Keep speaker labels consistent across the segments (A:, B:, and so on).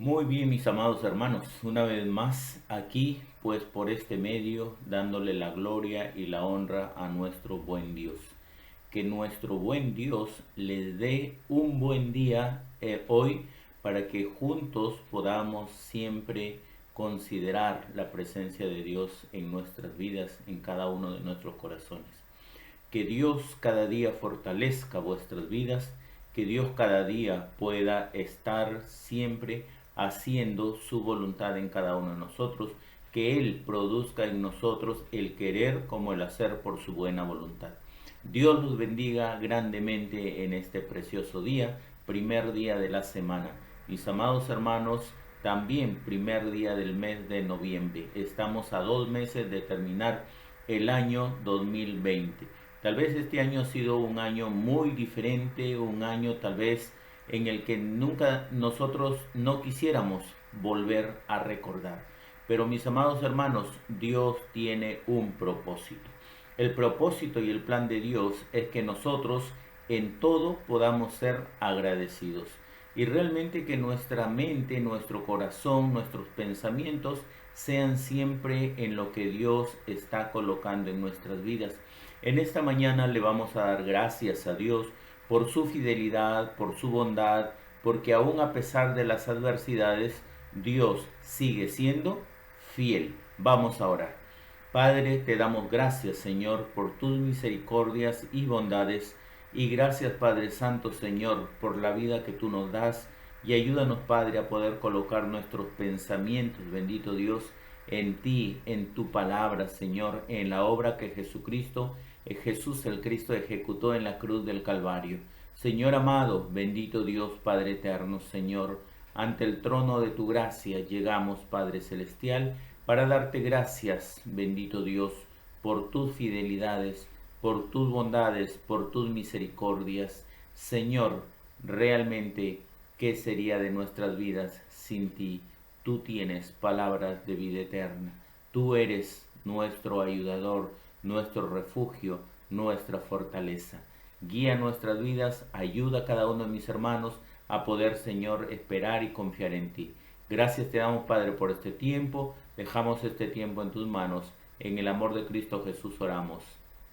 A: Muy bien, mis amados hermanos, una vez más aquí, pues por este medio, dándole la gloria y la honra a nuestro buen Dios. Que nuestro buen Dios les dé un buen día hoy para que juntos podamos siempre considerar la presencia de Dios en nuestras vidas, en cada uno de nuestros corazones. Que Dios cada día fortalezca vuestras vidas, que Dios cada día pueda estar siempre haciendo su voluntad en cada uno de nosotros, que Él produzca en nosotros el querer como el hacer por su buena voluntad. Dios los bendiga grandemente en este precioso día, primer día de la semana. Mis amados hermanos, también primer día del mes de noviembre. Estamos a 2 meses de terminar el año 2020. Tal vez este año ha sido un año muy diferente, un año tal vez en el que nunca nosotros no quisiéramos volver a recordar. Pero mis amados hermanos, Dios tiene un propósito. El propósito y el plan de Dios es que nosotros en todo podamos ser agradecidos. Y realmente que nuestra mente, nuestro corazón, nuestros pensamientos sean siempre en lo que Dios está colocando en nuestras vidas. En esta mañana le vamos a dar gracias a Dios por su fidelidad, por su bondad, porque aún a pesar de las adversidades, Dios sigue siendo fiel. Vamos a orar. Padre, te damos gracias, Señor, por tus misericordias y bondades. Y gracias, Padre Santo, Señor, por la vida que tú nos das. Y ayúdanos, Padre, a poder colocar nuestros pensamientos, bendito Dios, en ti, en tu palabra, Señor, en la obra que Jesús el Cristo ejecutó en la cruz del Calvario. Señor amado, bendito Dios, Padre eterno, Señor, ante el trono de tu gracia llegamos, Padre celestial, para darte gracias, bendito Dios, por tus fidelidades, por tus bondades, por tus misericordias. Señor, realmente, ¿qué sería de nuestras vidas sin ti? Tú tienes palabras de vida eterna. Tú eres nuestro ayudador, nuestro refugio, nuestra fortaleza. Guía nuestras vidas, ayuda a cada uno de mis hermanos a poder, Señor, esperar y confiar en ti. Gracias te damos, Padre, por este tiempo. Dejamos este tiempo en tus manos. En el amor de Cristo Jesús oramos.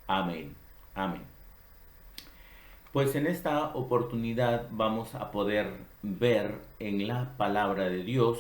A: Amén. Amén. Pues en esta oportunidad vamos a poder ver en la palabra de Dios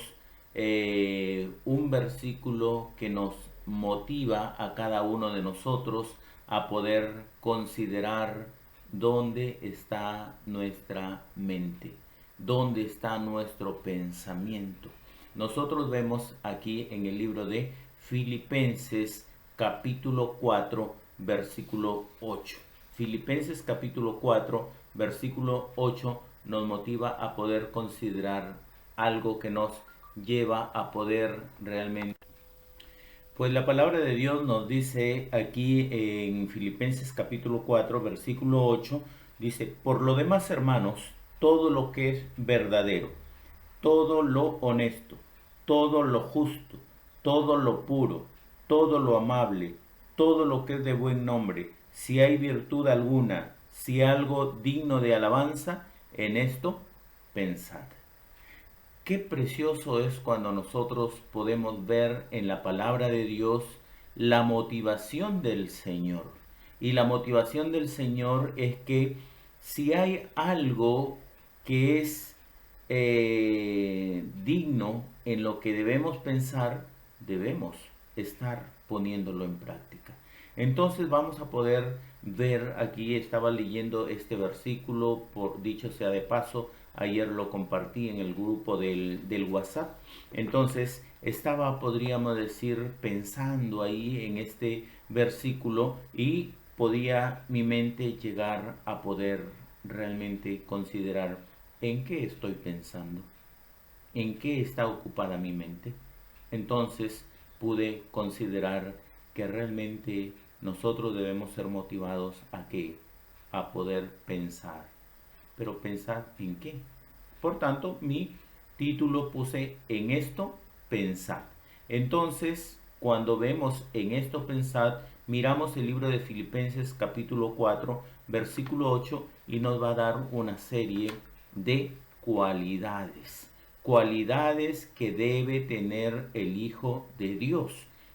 A: un versículo que nos motiva a cada uno de nosotros a poder considerar dónde está nuestra mente, dónde está nuestro pensamiento. Nosotros vemos aquí en el libro de Filipenses capítulo 4 versículo 8. Filipenses capítulo 4 versículo 8 nos motiva a poder considerar algo que nos lleva a poder realmente. Pues la palabra de Dios nos dice aquí en Filipenses capítulo 4 versículo 8, dice, por lo demás hermanos, todo lo que es verdadero, todo lo honesto, todo lo justo, todo lo puro, todo lo amable, todo lo que es de buen nombre, si hay virtud alguna, si algo digno de alabanza, en esto pensad. Qué precioso es cuando nosotros podemos ver en la palabra de Dios la motivación del Señor. Y la motivación del Señor es que si hay algo que es digno en lo que debemos pensar, debemos estar poniéndolo en práctica. Entonces vamos a poder ver, aquí estaba leyendo este versículo, por dicho sea de paso, ayer lo compartí en el grupo del WhatsApp. Entonces estaba, podríamos decir, pensando ahí en este versículo y podía mi mente llegar a poder realmente considerar en qué estoy pensando, en qué está ocupada mi mente. Entonces pude considerar que realmente nosotros debemos ser motivados a qué, a poder pensar. Pero pensar en qué. Por tanto, mi título puse en esto pensar. Entonces, cuando vemos en esto pensar, miramos el libro de Filipenses capítulo 4, versículo 8 y nos va a dar una serie de cualidades. cualidades que debe tener el Hijo de Dios.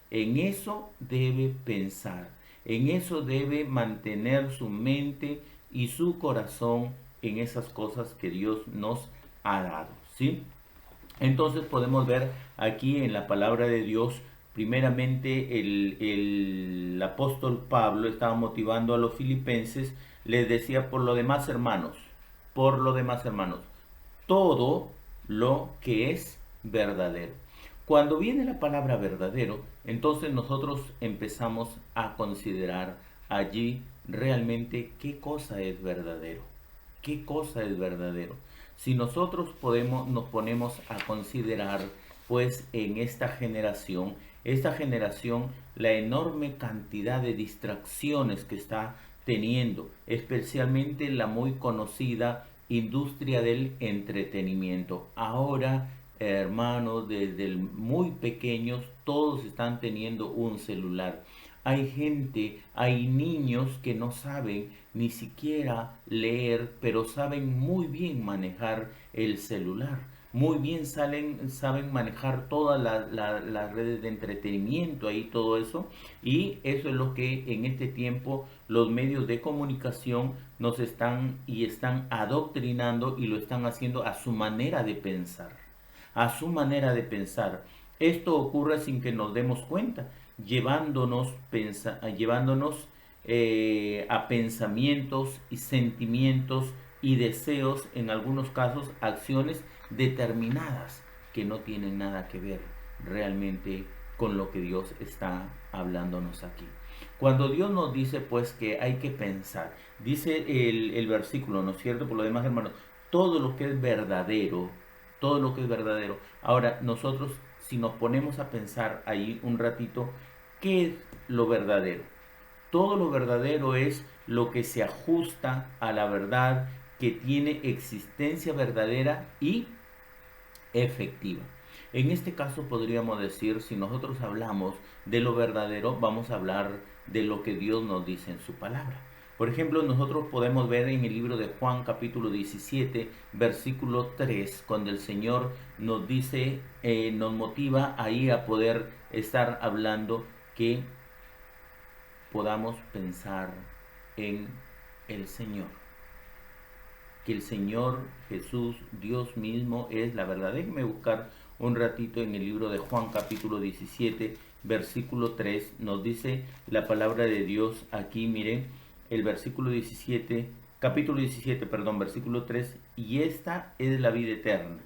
A: En eso debe pensar, en eso debe mantener su mente y su corazón en esas cosas que Dios nos ha dado, ¿sí? Entonces podemos ver aquí en la palabra de Dios, primeramente el apóstol Pablo estaba motivando a los filipenses, les decía, por lo demás hermanos, todo lo que es verdadero. Cuando viene la palabra verdadero, entonces nosotros empezamos a considerar allí realmente qué cosa es verdadero. ¿Qué cosa es verdadero? Si nosotros nos ponemos a considerar, pues en esta generación, la enorme cantidad de distracciones que está teniendo, especialmente la muy conocida industria del entretenimiento. Ahora, hermanos, desde muy pequeños, todos están teniendo un celular. Hay gente, hay niños que no saben ni siquiera leer, pero saben muy bien manejar el celular. Muy bien saben manejar todas las redes de entretenimiento, ahí todo eso. Y eso es lo que en este tiempo los medios de comunicación nos están adoctrinando y lo están haciendo a su manera de pensar. A su manera de pensar. Esto ocurre sin que nos demos cuenta, llevándonos a pensamientos y sentimientos y deseos, en algunos casos acciones determinadas que no tienen nada que ver realmente con lo que Dios está hablándonos aquí. Cuando Dios nos dice pues que hay que pensar, dice el versículo, ¿no es cierto? Por lo demás, hermanos, todo lo que es verdadero, todo lo que es verdadero. Ahora, nosotros, si nos ponemos a pensar ahí un ratito, ¿qué es lo verdadero? Todo lo verdadero es lo que se ajusta a la verdad, que tiene existencia verdadera y efectiva. En este caso podríamos decir, si nosotros hablamos de lo verdadero, vamos a hablar de lo que Dios nos dice en su palabra. Por ejemplo, nosotros podemos ver en el libro de Juan capítulo 17, versículo 3, cuando el Señor nos dice, nos motiva ahí a poder estar hablando que podamos pensar en el Señor. Que el Señor Jesús, Dios mismo, es la verdad. Déjenme buscar un ratito en el libro de Juan capítulo 17, versículo 3. Nos dice la palabra de Dios aquí, miren, el versículo 17, capítulo 17, perdón, versículo 3. Y esta es la vida eterna,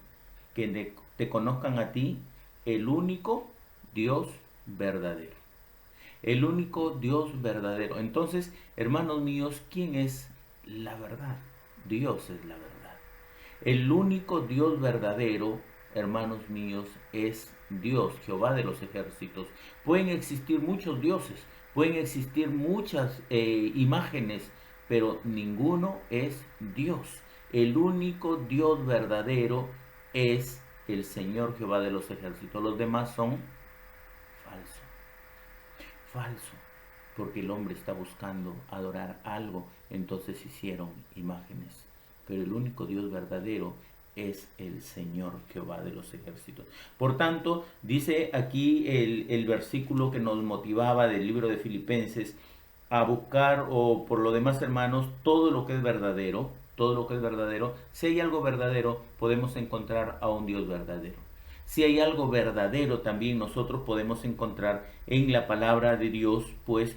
A: que te conozcan a ti, el único Dios verdadero. El único Dios verdadero. Entonces, hermanos míos, ¿quién es la verdad? Dios es la verdad. El único Dios verdadero, hermanos míos, es Dios, Jehová de los ejércitos. Pueden existir muchos dioses, pueden existir muchas imágenes, pero ninguno es Dios. El único Dios verdadero es el Señor Jehová de los ejércitos. Los demás son falsos. Falso, porque el hombre está buscando adorar algo, entonces hicieron imágenes. Pero el único Dios verdadero es el Señor Jehová de los ejércitos. Por tanto, dice aquí el versículo que nos motivaba del libro de Filipenses a buscar, o por lo demás, hermanos, todo lo que es verdadero, todo lo que es verdadero. Si hay algo verdadero, podemos encontrar a un Dios verdadero. Si hay algo verdadero, también nosotros podemos encontrar en la palabra de Dios, pues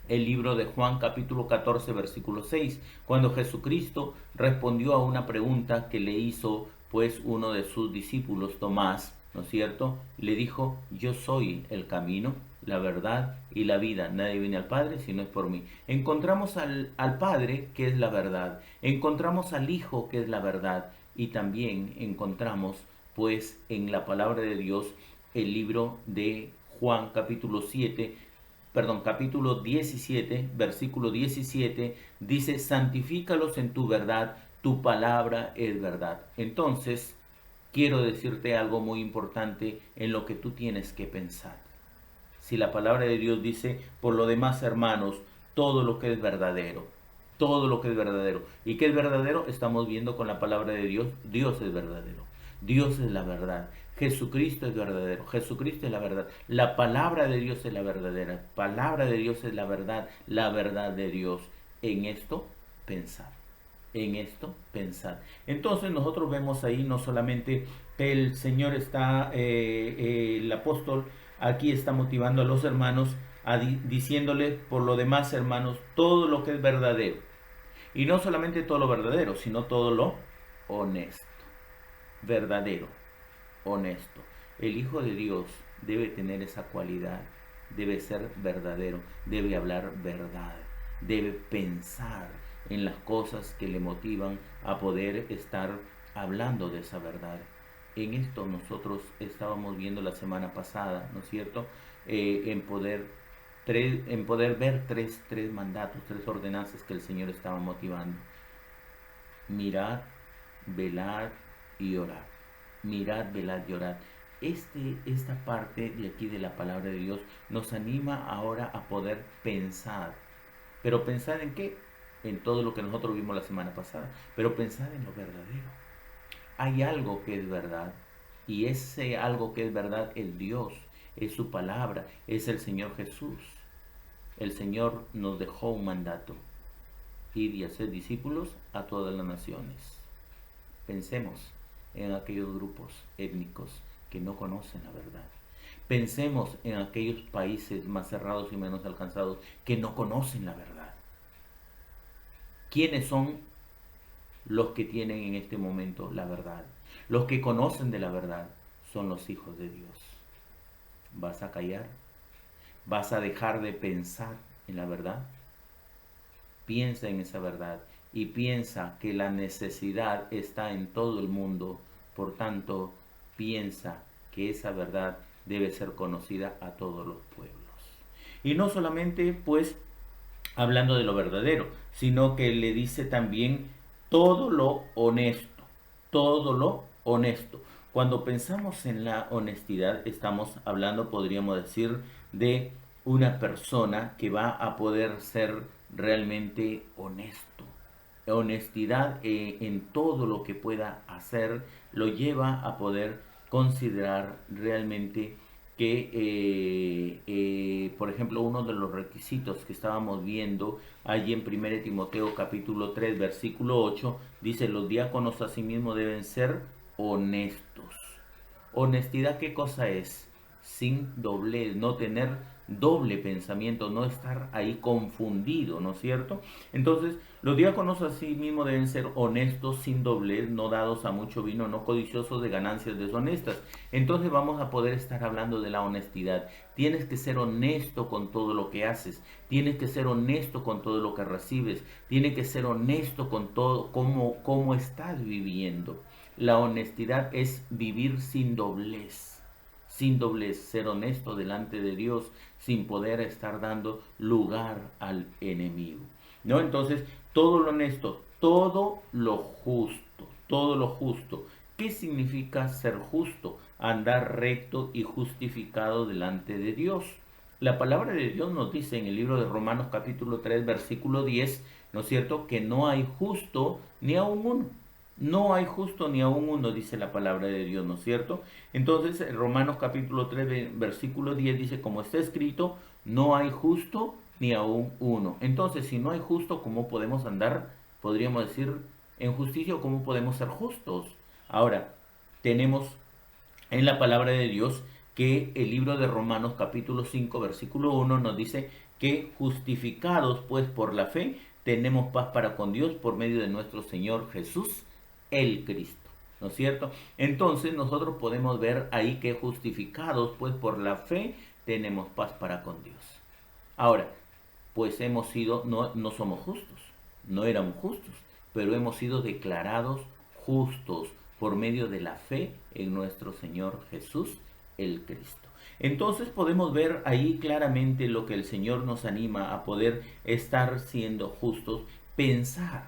A: el libro de Juan capítulo 14 versículo 6, cuando Jesucristo respondió a una pregunta que le hizo pues uno de sus discípulos, Tomás, ¿no es cierto? Le dijo, yo soy el camino, la verdad y la vida. Nadie viene al Padre si no es por mí. Encontramos al Padre, que es la verdad. Encontramos al Hijo, que es la verdad. Y también encontramos pues en la palabra de Dios el libro de Juan capítulo 17, versículo 17, dice, santifícalos en tu verdad, tu palabra es verdad. Entonces, quiero decirte algo muy importante en lo que tú tienes que pensar. Si la palabra de Dios dice, por lo demás, hermanos, todo lo que es verdadero, todo lo que es verdadero. ¿Y qué es verdadero? Estamos viendo con la palabra de Dios, Dios es verdadero. Dios es la verdad. Jesucristo es verdadero. Jesucristo es la verdad. La palabra de Dios es la verdadera. Palabra de Dios es la verdad de Dios. En esto pensar. En esto pensar. Entonces nosotros vemos ahí no solamente que el Señor está, el apóstol aquí está motivando a los hermanos diciéndole por lo demás, hermanos, todo lo que es verdadero. Y no solamente todo lo verdadero, sino todo lo honesto. Verdadero, honesto. El Hijo de Dios debe tener esa cualidad, debe ser verdadero, debe hablar verdad, debe pensar en las cosas que le motivan a poder estar hablando de esa verdad. En esto nosotros estábamos viendo la semana pasada, ¿no es cierto? En poder ver tres mandatos, tres ordenanzas que el Señor estaba motivando. Mirar, velar y orar. Mirad, velad y orad. Esta parte de aquí de la palabra de Dios nos anima ahora a poder pensar. ¿Pero pensar en qué? En todo lo que nosotros vimos la semana pasada. Pero pensar en lo verdadero. Hay algo que es verdad. Y ese algo que es verdad es Dios. Es su palabra. Es el Señor Jesús. El Señor nos dejó un mandato. Ir y hacer discípulos a todas las naciones. Pensemos en aquellos grupos étnicos que no conocen la verdad. Pensemos en aquellos países más cerrados y menos alcanzados que no conocen la verdad. ¿Quiénes son los que tienen en este momento la verdad? Los que conocen de la verdad son los hijos de Dios. ¿Vas a callar? ¿Vas a dejar de pensar en la verdad? Piensa en esa verdad y piensa que la necesidad está en todo el mundo. Por tanto, piensa que esa verdad debe ser conocida a todos los pueblos. Y no solamente, pues, hablando de lo verdadero, sino que le dice también todo lo honesto, todo lo honesto. Cuando pensamos en la honestidad, estamos hablando, podríamos decir, de una persona que va a poder ser realmente honesto. Honestidad en todo lo que pueda hacer lo lleva a poder considerar realmente que, por ejemplo, uno de los requisitos que estábamos viendo allí en 1 Timoteo capítulo 3, versículo 8, dice, los diáconos asimismo deben ser honestos. Honestidad, ¿qué cosa es? Sin doblez, no tener doble pensamiento, no estar ahí confundido, ¿no es cierto? Entonces, los diáconos así mismo deben ser honestos, sin doblez, no dados a mucho vino, no codiciosos de ganancias deshonestas. Entonces vamos a poder estar hablando de la honestidad. Tienes que ser honesto con todo lo que haces, tienes que ser honesto con todo lo que recibes, tienes que ser honesto con todo cómo estás viviendo. La honestidad es vivir sin doblez. Sin doblez, ser honesto delante de Dios, sin poder estar dando lugar al enemigo. ¿No? Entonces, todo lo honesto, todo lo justo, todo lo justo. ¿Qué significa ser justo? Andar recto y justificado delante de Dios. La palabra de Dios nos dice en el libro de Romanos capítulo 3, versículo 10, ¿no es cierto? Que no hay justo ni aun uno. No hay justo ni aun uno, dice la palabra de Dios, ¿no es cierto? Entonces, Romanos capítulo 3, versículo 10 dice, como está escrito, no hay justo ni aun uno. Entonces, si no hay justo, ¿cómo podemos andar, podríamos decir, en justicia o cómo podemos ser justos? Ahora, tenemos en la palabra de Dios que el libro de Romanos capítulo 5, versículo 1 nos dice que justificados pues por la fe, tenemos paz para con Dios por medio de nuestro Señor Jesús el Cristo, ¿no es cierto? Entonces nosotros podemos ver ahí que justificados pues por la fe tenemos paz para con Dios. Ahora, pues hemos sido, no somos justos, no éramos justos, pero hemos sido declarados justos por medio de la fe en nuestro Señor Jesús el Cristo. Entonces podemos ver ahí claramente lo que el Señor nos anima a poder estar siendo justos, pensar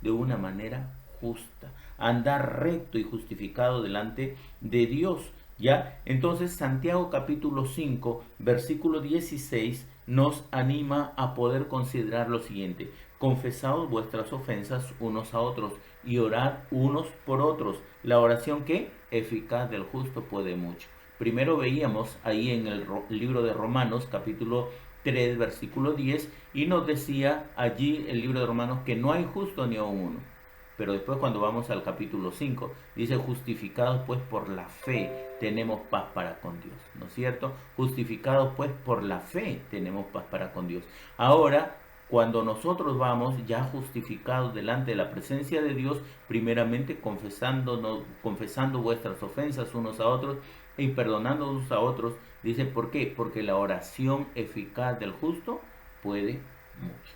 A: de una manera justa, andar recto y justificado delante de Dios. ¿Ya? Entonces Santiago capítulo 5, versículo 16 nos anima a poder considerar lo siguiente. confesaos vuestras ofensas unos a otros y orad unos por otros. La oración que eficaz del justo puede mucho. Primero veíamos ahí en el libro de Romanos, capítulo 3, versículo 10, y nos decía allí el libro de Romanos que no hay justo ni aun uno. Pero después cuando vamos al capítulo 5, dice justificados pues por la fe tenemos paz para con Dios, ¿no es cierto? Justificados pues por la fe tenemos paz para con Dios. Ahora, cuando nosotros vamos ya justificados delante de la presencia de Dios, primeramente confesando vuestras ofensas unos a otros y perdonándonos a otros, dice, ¿por qué? Porque la oración eficaz del justo puede mucho.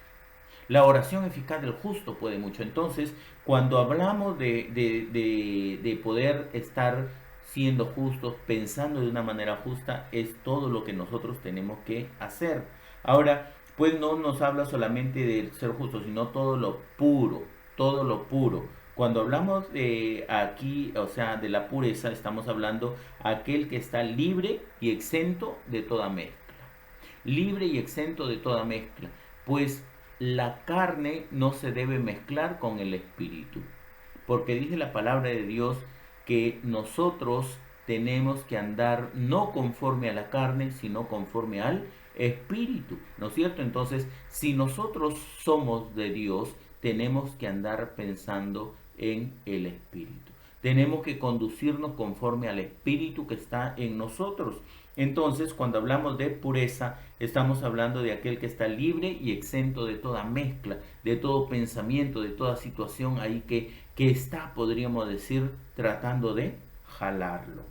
A: La oración eficaz del justo puede mucho. Entonces, cuando hablamos de poder estar siendo justos, pensando de una manera justa, es todo lo que nosotros tenemos que hacer. Ahora, pues no nos habla solamente de ser justos, sino todo lo puro, todo lo puro. Cuando hablamos de aquí, o sea, de la pureza, estamos hablando aquel que está libre y exento de toda mezcla. Libre y exento de toda mezcla. Pues la carne no se debe mezclar con el espíritu, porque dice la palabra de Dios que nosotros tenemos que andar no conforme a la carne, sino conforme al espíritu, ¿no es cierto? Entonces, si nosotros somos de Dios, tenemos que andar pensando en el espíritu. Tenemos que conducirnos conforme al espíritu que está en nosotros. Entonces, cuando hablamos de pureza, estamos hablando de aquel que está libre y exento de toda mezcla, de todo pensamiento, de toda situación ahí que está, podríamos decir, tratando de jalarlo.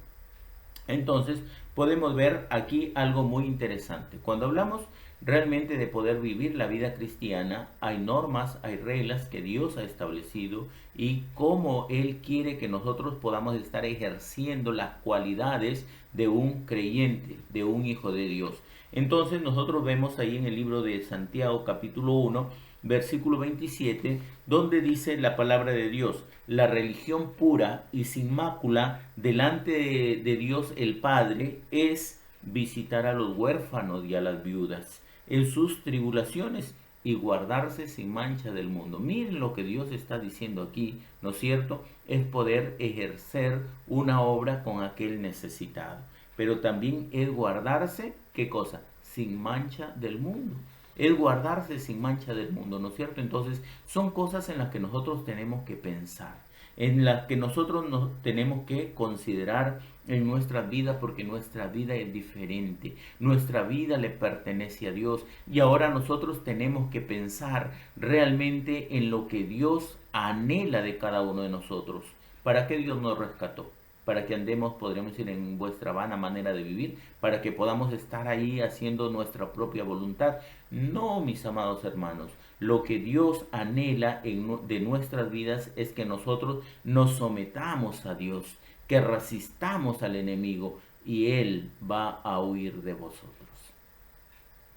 A: Entonces, podemos ver aquí algo muy interesante. Cuando hablamos realmente de poder vivir la vida cristiana, hay normas, hay reglas que Dios ha establecido y cómo Él quiere que nosotros podamos estar ejerciendo las cualidades de un creyente, de un hijo de Dios. Entonces nosotros vemos ahí en el libro de Santiago capítulo 1, versículo 27, donde dice la palabra de Dios: la religión pura y sin mácula delante de Dios el Padre es visitar a los huérfanos y a las viudas en sus tribulaciones y guardarse sin mancha del mundo. Miren lo que Dios está diciendo aquí, ¿no es cierto? Es poder ejercer una obra con aquel necesitado. Pero también es guardarse, ¿qué cosa? Sin mancha del mundo. Es guardarse sin mancha del mundo, ¿no es cierto? Entonces son cosas en las que nosotros tenemos que pensar, en las que nosotros nos tenemos que considerar en nuestra vida, porque nuestra vida es diferente, nuestra vida le pertenece a Dios y ahora nosotros tenemos que pensar realmente en lo que Dios anhela de cada uno de nosotros. ¿Para qué Dios nos rescató? Para que andemos, podríamos decir, en vuestra vana manera de vivir, para que podamos estar ahí haciendo nuestra propia voluntad. No, mis amados hermanos, lo que Dios anhela de nuestras vidas es que nosotros nos sometamos a Dios, que resistamos al enemigo y Él va a huir de vosotros.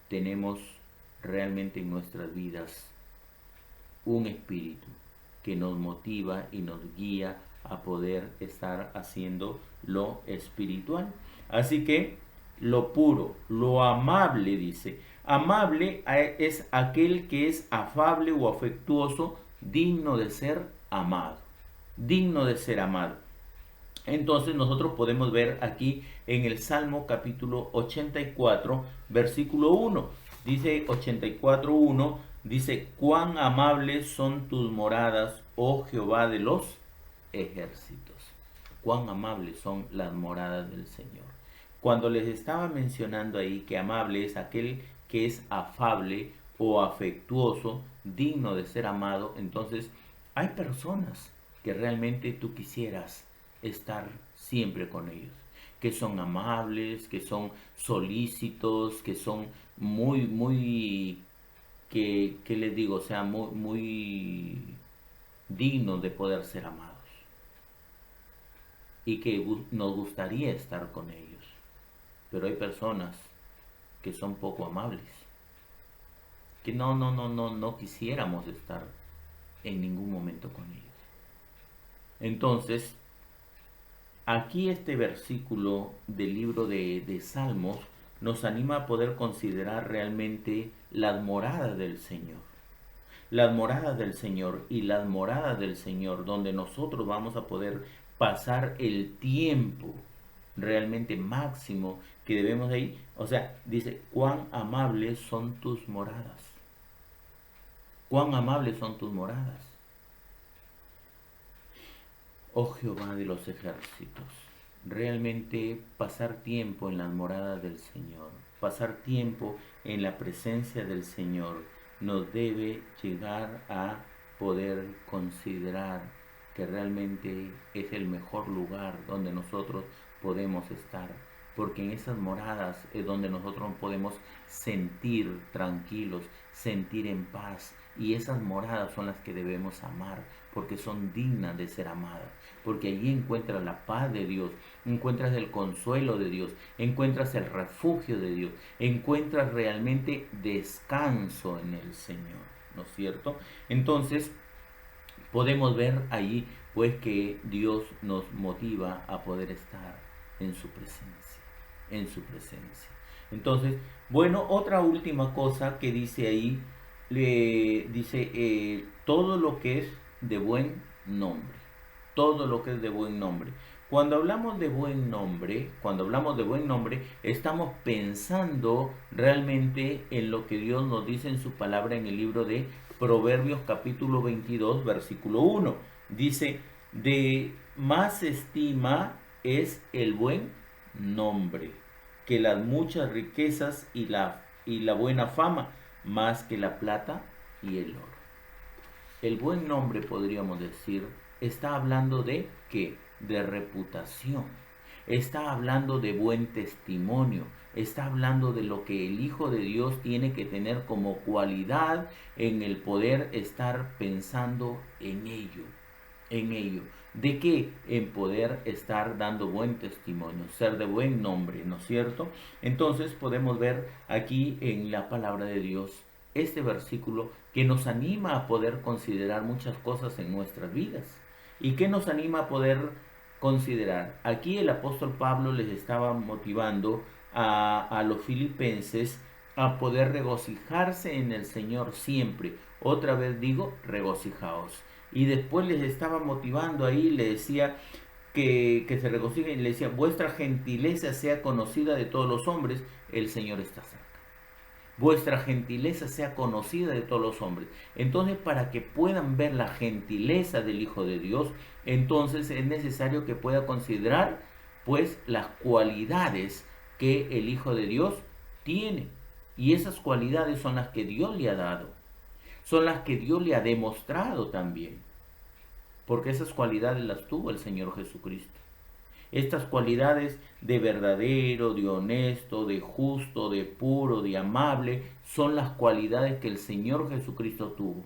A: Tenemos realmente en nuestras vidas un espíritu que nos motiva y nos guía a poder estar haciendo lo espiritual. Así que lo puro, lo amable, dice. Amable es aquel que es afable o afectuoso, digno de ser amado. Digno de ser amado. Entonces nosotros podemos ver aquí en el Salmo capítulo 84, versículo 1. Dice 84:1, dice: cuán amables son tus moradas, oh Jehová de los ejércitos. Cuán amables son las moradas del Señor. Cuando les estaba mencionando ahí que amable es aquel que es afable o afectuoso, digno de ser amado, entonces hay personas que realmente tú quisieras estar siempre con ellos, que son amables, que son solícitos, que son muy, que les digo, o sea, muy dignos de poder ser amados y que nos gustaría estar con ellos. Pero hay personas que son poco amables, que no quisiéramos estar en ningún momento con ellos. Entonces, aquí este versículo del libro de Salmos nos anima a poder considerar realmente las moradas del Señor. las moradas del Señor y las moradas del Señor, donde nosotros vamos a poder pasar el tiempo realmente máximo que debemos de ir. O sea, dice, cuán amables son tus moradas. Cuán amables son tus moradas. Oh Jehová de los ejércitos, realmente pasar tiempo en las moradas del Señor, pasar tiempo en la presencia del Señor, nos debe llegar a poder considerar que realmente es el mejor lugar donde nosotros podemos estar, porque en esas moradas es donde nosotros podemos sentir tranquilos, sentir en paz, y esas moradas son las que debemos amar, porque son dignas de ser amadas, porque allí encuentras la paz de Dios, encuentras el consuelo de Dios, encuentras el refugio de Dios, encuentras realmente descanso en el Señor, ¿no es cierto? Entonces, podemos ver allí pues que Dios nos motiva a poder estar en su presencia, en su presencia. Entonces, bueno, otra última cosa que dice ahí, le dice todo lo que es de buen nombre, todo lo que es de buen nombre. Cuando hablamos de buen nombre, estamos pensando realmente en lo que Dios nos dice en su palabra en el libro de Proverbios capítulo 22, versículo 1. Dice, de más estima es el buen nombre que las muchas riquezas y la buena fama, más que la plata y el oro. El buen nombre, podríamos decir, está hablando de ¿qué? De reputación. Está hablando de buen testimonio. Está hablando de lo que el Hijo de Dios tiene que tener como cualidad en el poder estar pensando en ello. En ello. ¿De qué? En poder estar dando buen testimonio, ser de buen nombre, ¿no es cierto? Entonces podemos ver aquí en la palabra de Dios este versículo que nos anima a poder considerar muchas cosas en nuestras vidas. ¿Y qué nos anima a poder considerar? Aquí el apóstol Pablo les estaba motivando a los filipenses a poder regocijarse en el Señor siempre. Otra vez digo, regocijaos. Y después les estaba motivando ahí, le decía que se regocijen y le decía, vuestra gentileza sea conocida de todos los hombres, el Señor está cerca. Vuestra gentileza sea conocida de todos los hombres. Entonces, para que puedan ver la gentileza del Hijo de Dios, entonces es necesario que pueda considerar pues las cualidades que el Hijo de Dios tiene. Y esas cualidades son las que Dios le ha dado. Son las que Dios le ha demostrado también. Porque esas cualidades las tuvo el Señor Jesucristo. Estas cualidades de verdadero, de honesto, de justo, de puro, de amable, son las cualidades que el Señor Jesucristo tuvo.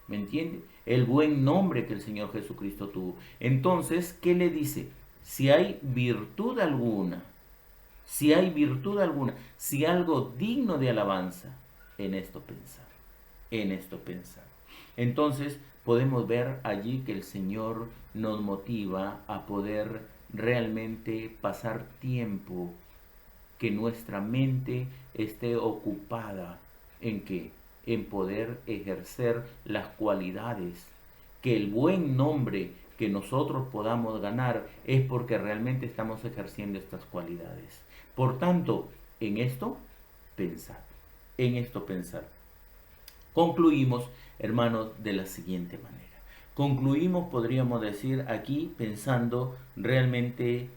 A: ¿Me entiende? El buen nombre que el Señor Jesucristo tuvo. Entonces, ¿qué le dice? Si hay virtud alguna, si hay virtud alguna, si algo digno de alabanza, en esto pensar, en esto pensar. Entonces, podemos ver allí que el Señor nos motiva a poder realmente pasar tiempo, que nuestra mente esté ocupada en qué, en poder ejercer las cualidades, que el buen nombre que nosotros podamos ganar es porque realmente estamos ejerciendo estas cualidades. Por tanto, en esto pensar, en esto pensar. Concluimos, hermanos, de la siguiente manera. Concluimos, podríamos decir, aquí pensando realmente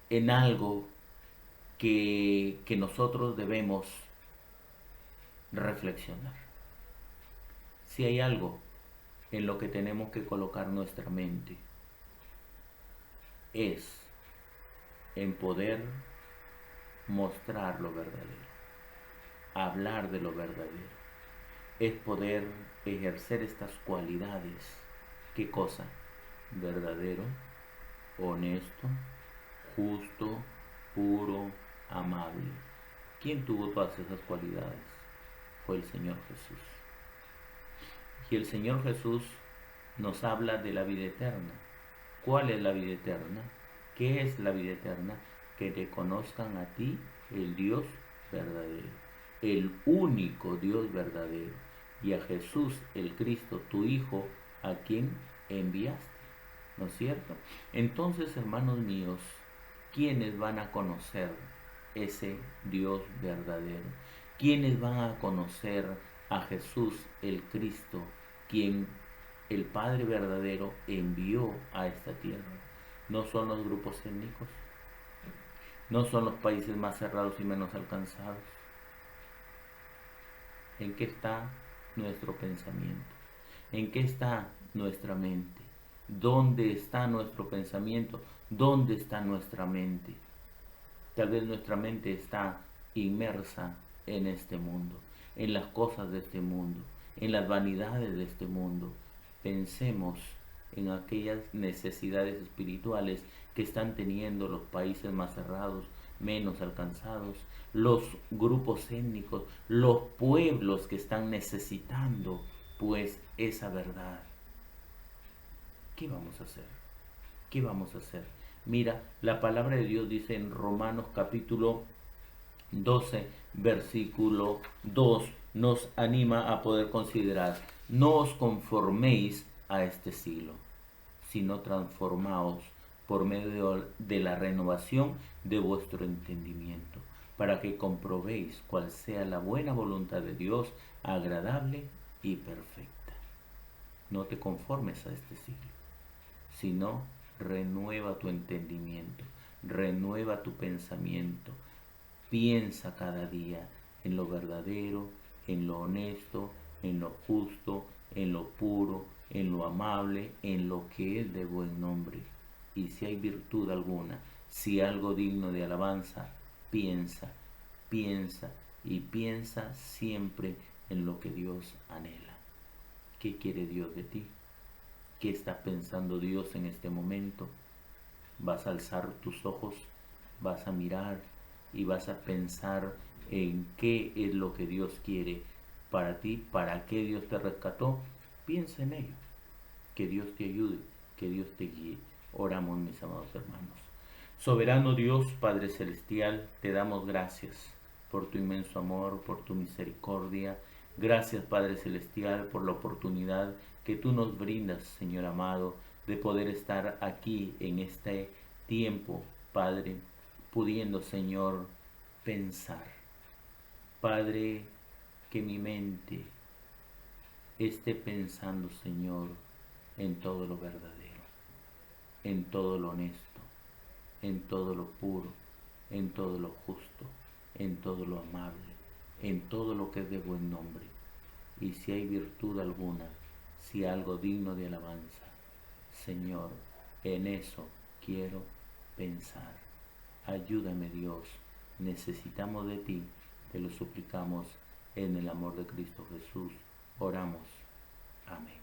A: en algo que nosotros debemos reflexionar. Si hay algo en lo que tenemos que colocar nuestra mente, es en poder mostrar lo verdadero, hablar de lo verdadero, es poder ejercer estas cualidades. ¿Qué cosa? Verdadero, honesto, justo, puro, amable. ¿Quién tuvo todas esas cualidades? Fue el Señor Jesús. Y el Señor Jesús nos habla de la vida eterna. ¿Cuál es la vida eterna? ¿Qué es la vida eterna? Que te conozcan a ti, el Dios verdadero, el único Dios verdadero. y a Jesús el Cristo, tu Hijo, a quien enviaste, ¿no es cierto? Entonces, hermanos míos, ¿quiénes van a conocer ese Dios verdadero? ¿Quiénes van a conocer a Jesús el Cristo, quien el Padre verdadero envió a esta tierra? No son los grupos étnicos, no son los países más cerrados y menos alcanzados. ¿En qué está nuestro pensamiento? ¿En qué está nuestra mente? ¿Dónde está nuestro pensamiento? ¿Dónde está nuestra mente? Tal vez nuestra mente está inmersa en este mundo, en las cosas de este mundo, en las vanidades de este mundo. Pensemos en aquellas necesidades espirituales que están teniendo los países más cerrados, menos alcanzados, los grupos étnicos, los pueblos que están necesitando pues esa verdad. ¿Qué vamos a hacer? ¿Qué vamos a hacer? Mira, la palabra de Dios dice en Romanos capítulo 12, versículo 2, nos anima a poder considerar: no os conforméis a este siglo, sino transformaos por medio de la renovación de vuestro entendimiento, para que comprobéis cuál sea la buena voluntad de Dios, agradable y perfecta. No te conformes a este siglo, sino renueva tu entendimiento, renueva tu pensamiento. Piensa cada día en lo verdadero, en lo honesto, en lo justo, en lo puro, en lo amable, en lo que es de buen nombre. Y si hay virtud alguna, si algo digno de alabanza, piensa, piensa y piensa siempre en lo que Dios anhela. ¿Qué quiere Dios de ti? ¿Qué está pensando Dios en este momento? Vas a alzar tus ojos, vas a mirar y vas a pensar en qué es lo que Dios quiere para ti, para qué Dios te rescató. Piensa en ello. Que Dios te ayude, que Dios te guíe. Oramos, mis amados hermanos. Soberano Dios, Padre Celestial, te damos gracias por tu inmenso amor, por tu misericordia. Gracias, Padre Celestial, por la oportunidad que tú nos brindas, Señor amado, de poder estar aquí en este tiempo, Padre, pudiendo, Señor, pensar. Padre, que mi mente esté pensando, Señor, en todo lo verdadero, en todo lo honesto, en todo lo puro, en todo lo justo, en todo lo amable, en todo lo que es de buen nombre. Y si hay virtud alguna, si algo digno de alabanza, Señor, en eso quiero pensar. Ayúdame, Dios, necesitamos de ti, te lo suplicamos en el amor de Cristo Jesús. Oramos. Amén.